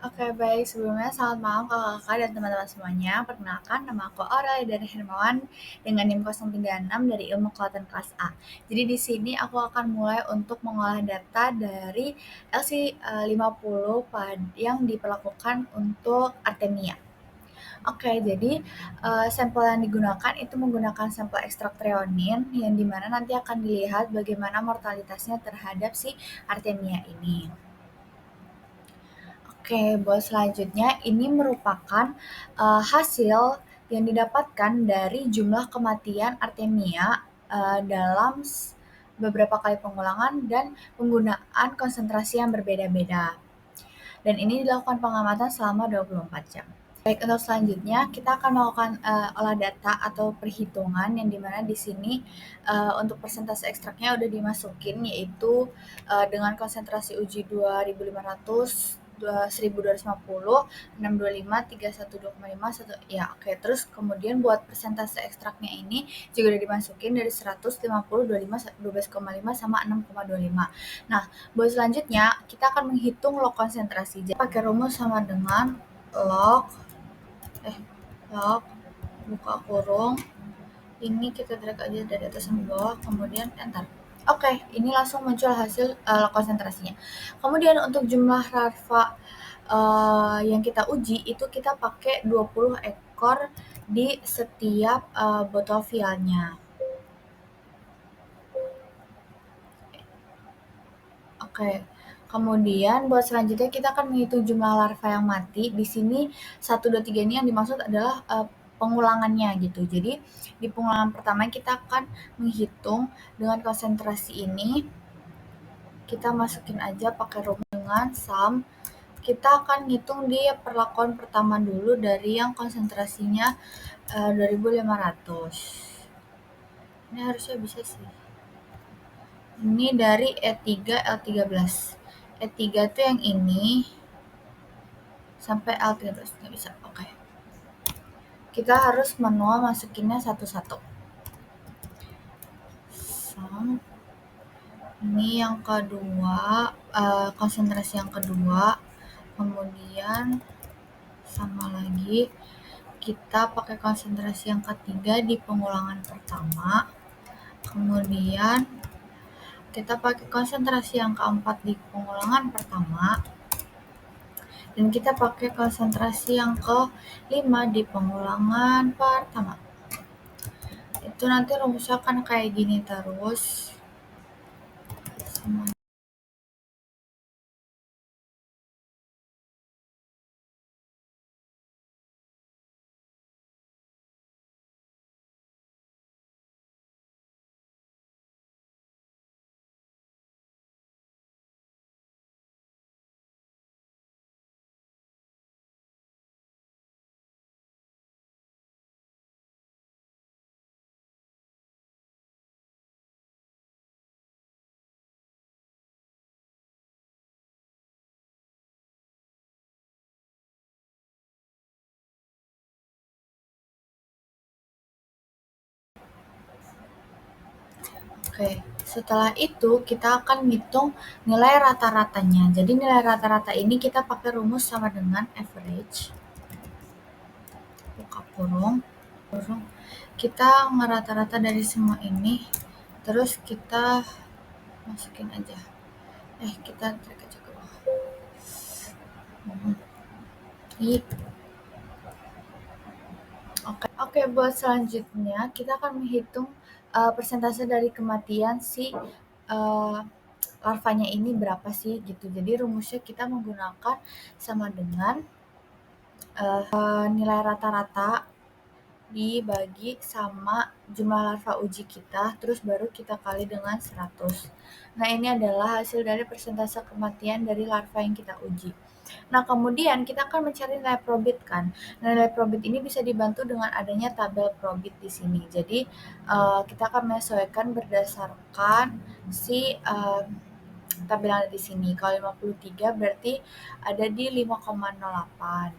Oke, baik. Sebelumnya selamat malam kakak-kakak dan teman-teman semuanya. Perkenalkan, nama aku Aurel dari Hermawan dengan NIM 036 dari Ilmu Kelautan kelas A. Jadi di sini aku akan mulai untuk mengolah data dari LC50 yang diperlakukan untuk Artemia. Oke, jadi sampel yang digunakan itu menggunakan sampel ekstrak treonin yang dimana nanti akan dilihat bagaimana mortalitasnya terhadap si Artemia ini. Oke, buat selanjutnya ini merupakan hasil yang didapatkan dari jumlah kematian Artemia dalam beberapa kali pengulangan dan penggunaan konsentrasi yang berbeda-beda. Dan ini dilakukan pengamatan selama 24 jam. Baik, untuk selanjutnya kita akan melakukan olah data atau perhitungan yang dimana di sini untuk persentase ekstraknya udah dimasukin, yaitu dengan konsentrasi uji 2500, 1250, 625, 312,5, 1, ya oke. Terus kemudian buat persentase ekstraknya ini juga udah dimasukin dari 100, 50, 25, 12,5 sama 6,25. Nah, buat selanjutnya kita akan menghitung log konsentrasi. Jadi pakai rumus sama dengan log buka kurung, ini kita drag aja dari atas sampai bawah, kemudian enter. Oke, ini langsung muncul hasil konsentrasinya. Kemudian untuk jumlah larva yang kita uji itu kita pakai 20 ekor di setiap botol vialnya. Oke. Kemudian buat selanjutnya kita akan menghitung jumlah larva yang mati. Di sini 1, 2, 3 ini yang dimaksud adalah pengulangannya gitu. Jadi di pengulangan pertama kita akan menghitung dengan konsentrasi ini. Kita masukin aja pakai rumus dengan sum. Kita akan ngitung di perlakuan pertama dulu dari yang konsentrasinya 2500. Ini harusnya bisa sih. Ini dari E3 L13. E3 tuh yang ini sampai L13, nggak bisa. Oke. Kita harus manual masukinnya satu-satu. Ini yang kedua, konsentrasi yang kedua. Kemudian sama lagi kita pakai konsentrasi yang ketiga di pengulangan pertama. Kemudian kita pakai konsentrasi yang keempat di pengulangan pertama. Dan kita pakai konsentrasi yang ke-5 di pengulangan pertama. Itu nanti rumusnya akan kayak gini terus. Oke, setelah itu kita akan ngitung nilai rata-ratanya. Jadi nilai rata-rata ini kita pakai rumus sama dengan average. Buka kurung. Kita ngerata-rata dari semua ini, terus kita masukin aja. Kita tarik aja ke bawah. Oke, buat selanjutnya kita akan menghitung persentase dari kematian si larvanya ini berapa sih gitu. Jadi rumusnya kita menggunakan sama dengan nilai rata-rata dibagi sama jumlah larva uji kita, terus baru kita kali dengan 100. Nah, ini adalah hasil dari persentase kematian dari larva yang kita uji. Nah, kemudian kita akan mencari nilai probit kan. Nah, nilai probit ini bisa dibantu dengan adanya tabel probit di sini. Jadi, kita akan menyesuaikan berdasarkan si tabel yang ada di sini. Kalau 53 berarti ada di 5,08.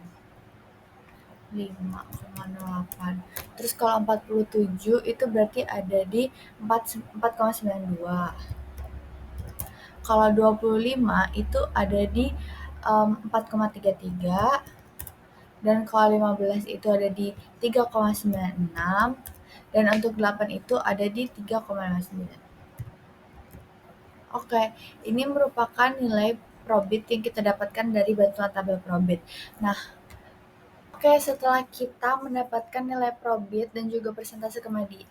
Terus kalau 47 itu berarti ada di 4,92. Kalau 25 itu ada di 4,33, dan kalau 15 itu ada di 3,96, dan untuk 8 itu ada di 3,59. Oke, ini merupakan nilai probit yang kita dapatkan dari bantuan tabel probit. Nah, oke, setelah kita mendapatkan nilai probit dan juga persentase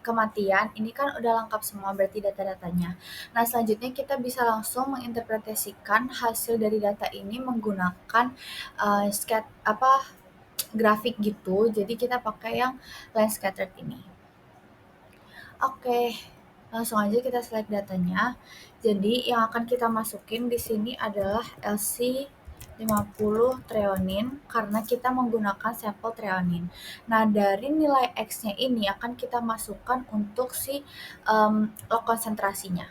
kematian, ini kan udah lengkap semua berarti data-datanya. Nah, selanjutnya kita bisa langsung menginterpretasikan hasil dari data ini menggunakan grafik gitu. Jadi kita pakai yang line scattered ini. Oke, langsung aja kita select datanya. Jadi yang akan kita masukin di sini adalah LC50 treonin karena kita menggunakan sampel treonin. Nah, dari nilai X-nya ini akan kita masukkan untuk si log konsentrasinya.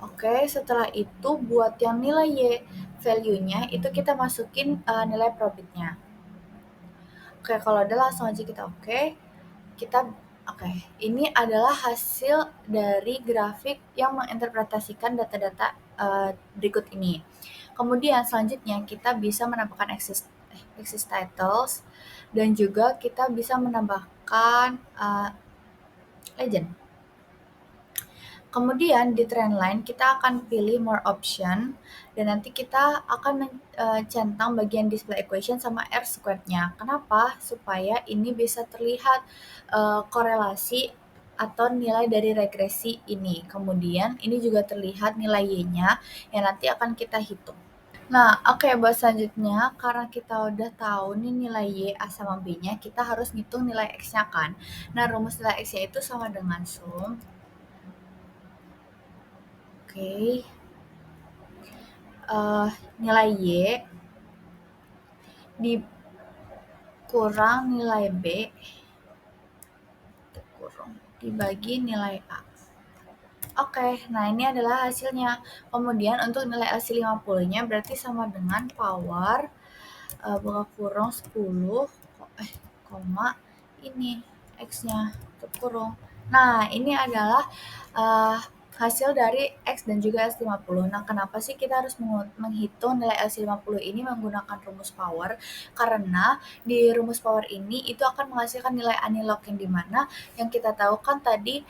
Oke, setelah itu buat yang nilai Y value-nya itu kita masukin nilai probitnya. Oke, kalau udah langsung aja kita oke. Oke, ini adalah hasil dari grafik yang menginterpretasikan data-data berikut ini. Kemudian selanjutnya kita bisa menambahkan axis titles dan juga kita bisa menambahkan legend. Kemudian di trendline kita akan pilih more option dan nanti kita akan centang bagian display equation sama R squared-nya. Kenapa? Supaya ini bisa terlihat korelasi atau nilai dari regresi ini. Kemudian ini juga terlihat nilai Y-nya yang nanti akan kita hitung. Nah, oke, buat selanjutnya, karena kita udah tahu nih nilai Y A sama B-nya, kita harus ngitung nilai X-nya kan. Nah, rumus nilai X-nya itu sama dengan sum. Oke. Nilai Y dikurang nilai B dibagi nilai A. Oke, nah ini adalah hasilnya. Kemudian untuk nilai LC50-nya berarti sama dengan power buka kurung 10, koma ini X-nya tutup kurung. Nah, ini adalah hasil dari X dan juga LC50. Nah, kenapa sih kita harus menghitung nilai LC50 ini menggunakan rumus power? Karena di rumus power ini itu akan menghasilkan nilai analog yang dimana yang kita tahu kan tadi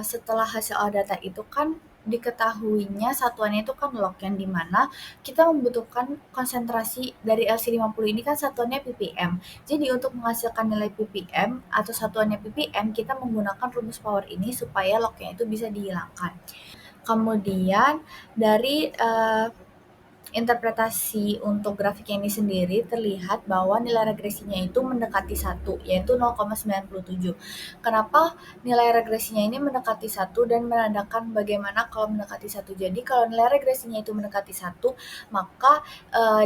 setelah hasil data itu kan diketahuinya satuannya itu kan log yang dimana kita membutuhkan konsentrasi dari LC50 ini kan satuannya ppm. Jadi untuk menghasilkan nilai ppm atau satuannya ppm kita menggunakan rumus power ini supaya lognya itu bisa dihilangkan. Kemudian dari interpretasi untuk grafik ini sendiri terlihat bahwa nilai regresinya itu mendekati 1, yaitu 0,97. Kenapa nilai regresinya ini mendekati 1 dan menandakan bagaimana kalau mendekati 1? Jadi kalau nilai regresinya itu mendekati 1, maka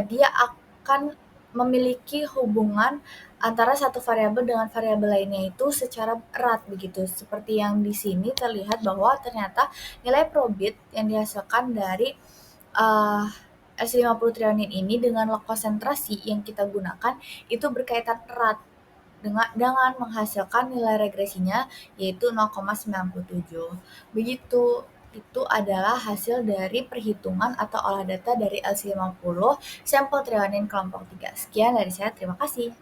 dia akan memiliki hubungan antara satu variabel dengan variabel lainnya itu secara erat begitu. Seperti yang di sini terlihat bahwa ternyata nilai probit yang dihasilkan dari S50 trionin ini dengan log konsentrasi yang kita gunakan itu berkaitan erat dengan menghasilkan nilai regresinya yaitu 0,97. Begitu, itu adalah hasil dari perhitungan atau olah data dari LC50 sampel trionin kelompok 3. Sekian dari saya, terima kasih.